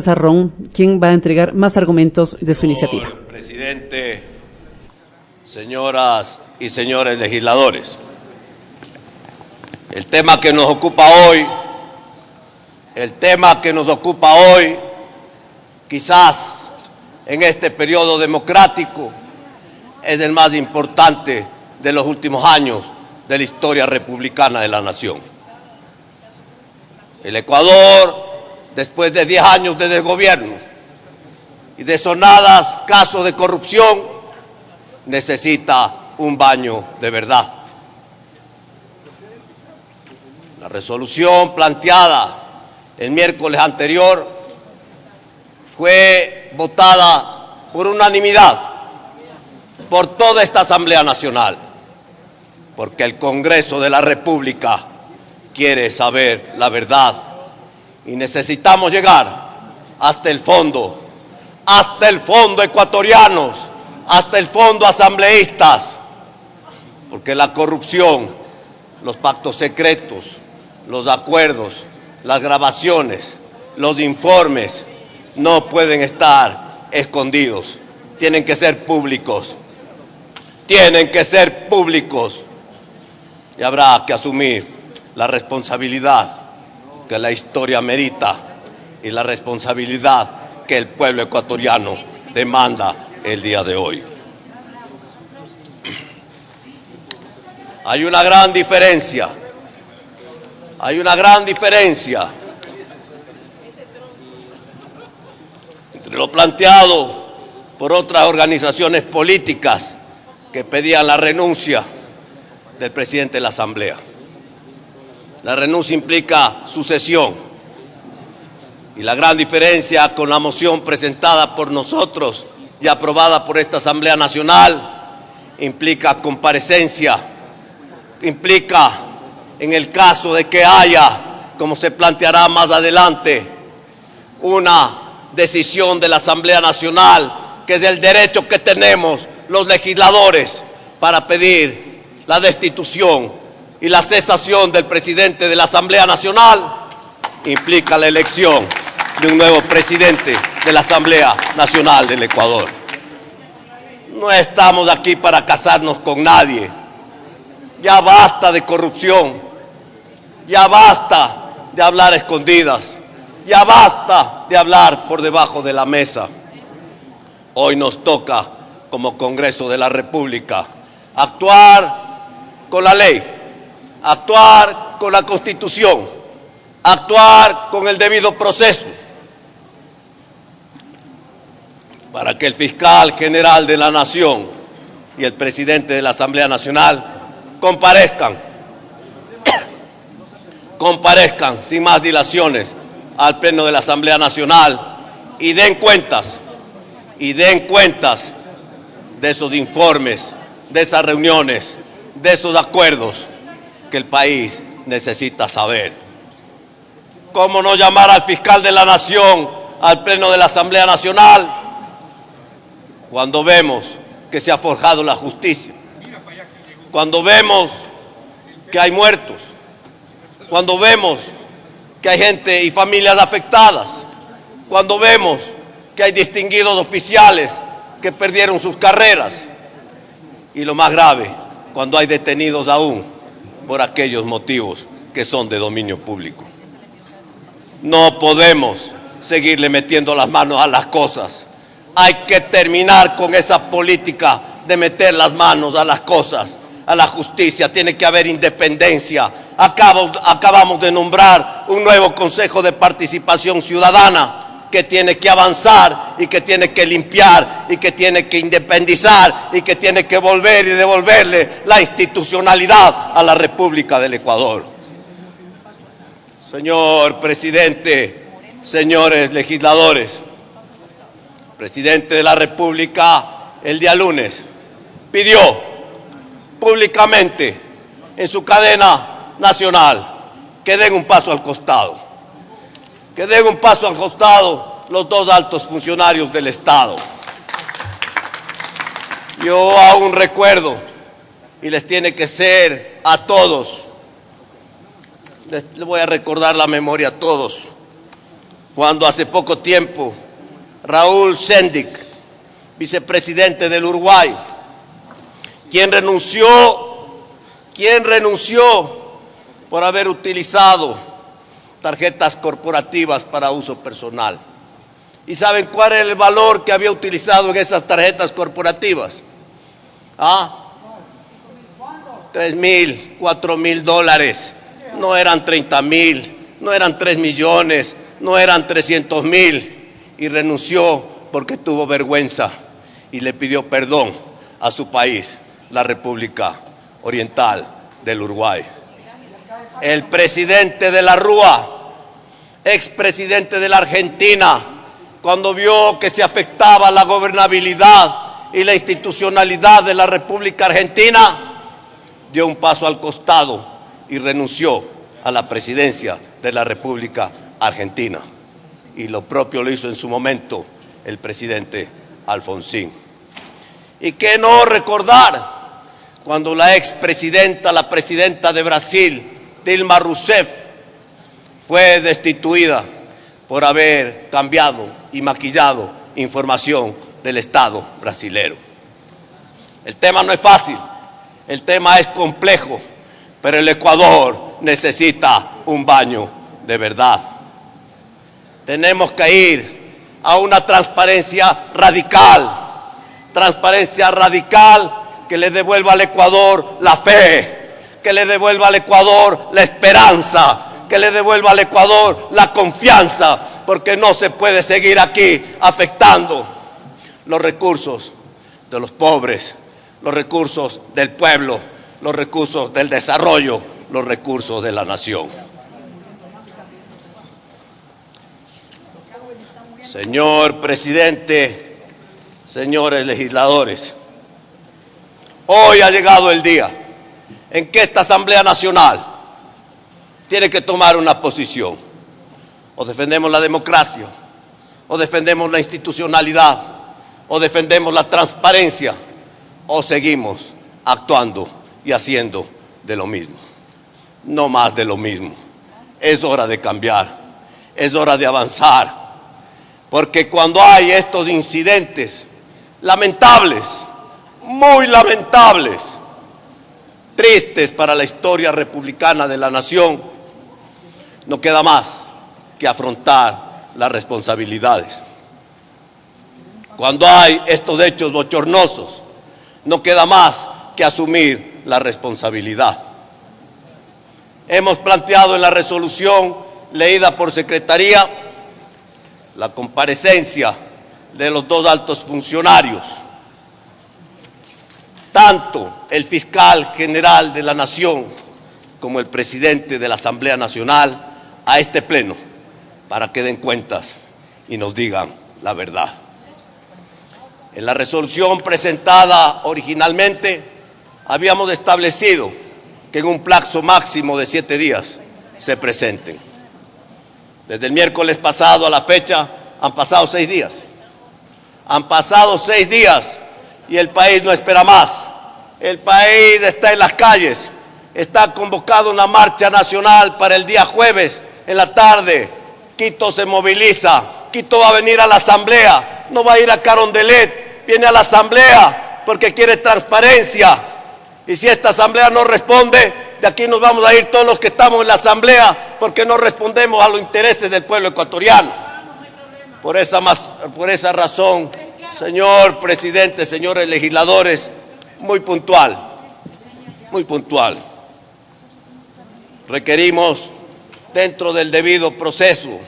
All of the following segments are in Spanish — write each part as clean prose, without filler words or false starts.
Sarrón, quien va a entregar más argumentos de su iniciativa. Señor presidente, señoras y señores legisladores, el tema que nos ocupa hoy, quizás en este periodo democrático, es el más importante de los últimos años de la historia republicana de la nación. El Ecuador, después de 10 años de desgobierno y de sonados casos de corrupción, necesita un baño de verdad. La resolución planteada el miércoles anterior fue votada por unanimidad por toda esta Asamblea Nacional, porque el Congreso de la República quiere saber la verdad y necesitamos llegar hasta el fondo ecuatorianos, hasta el fondo asambleístas, porque la corrupción, los pactos secretos, los acuerdos, las grabaciones, los informes no pueden estar escondidos, tienen que ser públicos, y habrá que asumir la responsabilidad que la historia merita y la responsabilidad que el pueblo ecuatoriano demanda el día de hoy. Hay una gran diferencia entre lo planteado por otras organizaciones políticas que pedían la renuncia del presidente de la Asamblea. La renuncia implica sucesión y la gran diferencia con la moción presentada por nosotros y aprobada por esta Asamblea Nacional implica comparecencia, implica, en el caso de que haya, como se planteará más adelante, una decisión de la Asamblea Nacional, que es el derecho que tenemos los legisladores para pedir la destitución y la cesación del presidente de la Asamblea Nacional, implica la elección de un nuevo presidente de la Asamblea Nacional del Ecuador. No estamos aquí para casarnos con nadie. Ya basta de corrupción, ya basta de hablar a escondidas, ya basta de hablar por debajo de la mesa. Hoy nos toca, como Congreso de la República, actuar con la ley, actuar con la Constitución, actuar con el debido proceso, para que el fiscal general de la Nación y el presidente de la Asamblea Nacional comparezcan sin más dilaciones al Pleno de la Asamblea Nacional y den cuentas de esos informes, de esas reuniones, de esos acuerdos que el país necesita saber. ¿Cómo no llamar al fiscal de la Nación al Pleno de la Asamblea Nacional cuando vemos que se ha forjado la justicia? Cuando vemos que hay muertos, cuando vemos que hay gente y familias afectadas, cuando vemos que hay distinguidos oficiales que perdieron sus carreras, y lo más grave, cuando hay detenidos aún por aquellos motivos que son de dominio público. No podemos seguirle metiendo las manos a las cosas. Hay que terminar con esa política de meter las manos a las cosas, a la justicia. Tiene que haber independencia. Acabamos de nombrar un nuevo Consejo de Participación Ciudadana que tiene que avanzar y que tiene que limpiar y que tiene que independizar y que tiene que volver y devolverle la institucionalidad a la República del Ecuador. Señor presidente, señores legisladores, el presidente de la República el día lunes pidió públicamente en su cadena nacional que den un paso al costado. Que den un paso al costado los dos altos funcionarios del Estado. Yo aún recuerdo, y les tiene que ser a todos, les voy a recordar la memoria a todos, cuando hace poco tiempo Raúl Sendic, vicepresidente del Uruguay, quien renunció por haber utilizado tarjetas corporativas para uso personal. ¿Y saben cuál era el valor que había utilizado en esas tarjetas corporativas? $3.000, $4.000. No eran 30.000, no eran 3 millones, no eran 300.000. Y renunció porque tuvo vergüenza y le pidió perdón a su país, la República Oriental del Uruguay. El presidente de la Rúa, expresidente de la Argentina, cuando vio que se afectaba la gobernabilidad y la institucionalidad de la República Argentina, dio un paso al costado y renunció a la presidencia de la República Argentina. Y lo propio lo hizo en su momento el presidente Alfonsín. ¿Y qué no recordar cuando la expresidenta, la presidenta de Brasil, Dilma Rousseff, fue destituida por haber cambiado y maquillado información del Estado brasilero? El tema no es fácil, el tema es complejo, pero el Ecuador necesita un baño de verdad. Tenemos que ir a una transparencia radical que le devuelva al Ecuador la fe, que le devuelva al Ecuador la esperanza, que le devuelva al Ecuador la confianza, porque no se puede seguir aquí afectando los recursos de los pobres, los recursos del pueblo, los recursos del desarrollo, los recursos de la nación. Señor presidente, señores legisladores, hoy ha llegado el día en que esta Asamblea Nacional tiene que tomar una posición. O defendemos la democracia, o defendemos la institucionalidad, o defendemos la transparencia, o seguimos actuando y haciendo de lo mismo. No más de lo mismo. Es hora de cambiar, es hora de avanzar. Porque cuando hay estos incidentes lamentables, muy lamentables, tristes para la historia republicana de la nación, no queda más que afrontar las responsabilidades. Cuando hay estos hechos bochornosos, no queda más que asumir la responsabilidad. Hemos planteado en la resolución leída por Secretaría la comparecencia de los 2 altos funcionarios, tanto el fiscal general de la Nación como el presidente de la Asamblea Nacional, a este pleno para que den cuentas y nos digan la verdad. En la resolución presentada originalmente habíamos establecido que en un plazo máximo de 7 días se presenten. Desde el miércoles pasado a la fecha han pasado 6 días. Han pasado 6 días y el país no espera más. El país está en las calles. Está convocada una marcha nacional para el día jueves en la tarde. Quito se moviliza. Quito va a venir a la Asamblea. No va a ir a Carondelet. Viene a la Asamblea porque quiere transparencia. Y si esta Asamblea no responde, de aquí nos vamos a ir todos los que estamos en la Asamblea, porque no respondemos a los intereses del pueblo ecuatoriano. Por esa razón, señor presidente, señores legisladores, muy puntual. Requerimos, dentro del debido proceso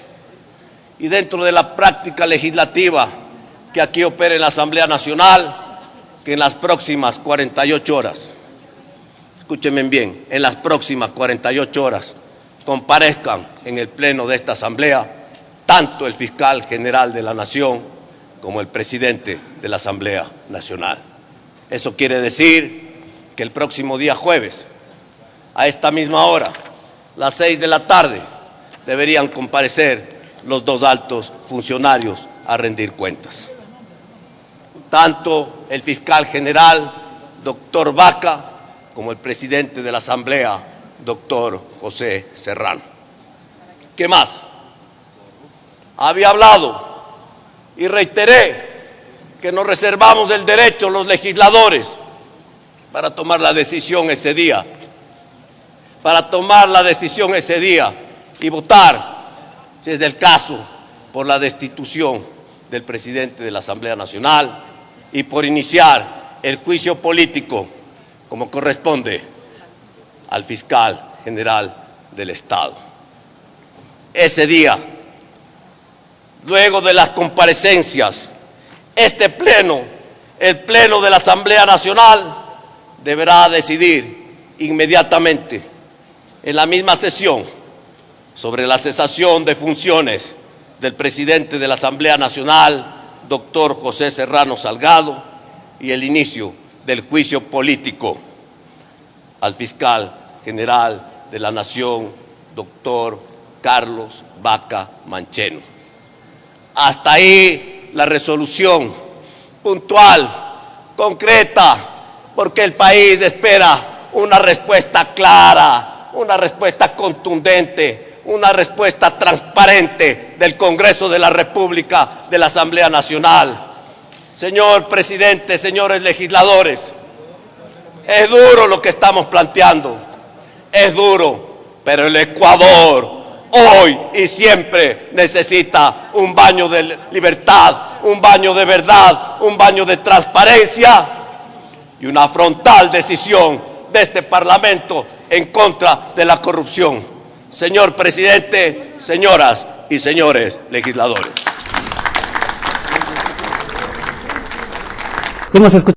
y dentro de la práctica legislativa que aquí opere en la Asamblea Nacional, que en las próximas 48 horas, escúchenme bien, en las próximas 48 horas comparezcan en el pleno de esta Asamblea tanto el fiscal general de la Nación como el presidente de la Asamblea Nacional. Eso quiere decir que el próximo día jueves, a esta misma hora, las 6 de la tarde, deberían comparecer los 2 altos funcionarios a rendir cuentas. Tanto el fiscal general, doctor Vaca, como el presidente de la Asamblea, doctor José Serrano. ¿Qué más? había hablado y reiteré que nos reservamos el derecho los legisladores para tomar la decisión ese día, y votar, si es del caso, por la destitución del presidente de la Asamblea Nacional y por iniciar el juicio político como corresponde al fiscal general del Estado. Ese día, luego de las comparecencias, este pleno, el pleno de la Asamblea Nacional, deberá decidir inmediatamente en la misma sesión sobre la cesación de funciones del presidente de la Asamblea Nacional, doctor José Serrano Salgado, y el inicio del juicio político al fiscal general de la Nación, doctor Carlos Vaca Mancheno. Hasta ahí la resolución puntual, concreta, porque el país espera una respuesta clara, una respuesta contundente, una respuesta transparente del Congreso de la República, de la Asamblea Nacional. Señor presidente, señores legisladores, es duro lo que estamos planteando, es duro, pero el Ecuador hoy y siempre necesita un baño de libertad, un baño de verdad, un baño de transparencia y una frontal decisión de este Parlamento en contra de la corrupción. Señor presidente, señoras y señores legisladores. Hemos escuchado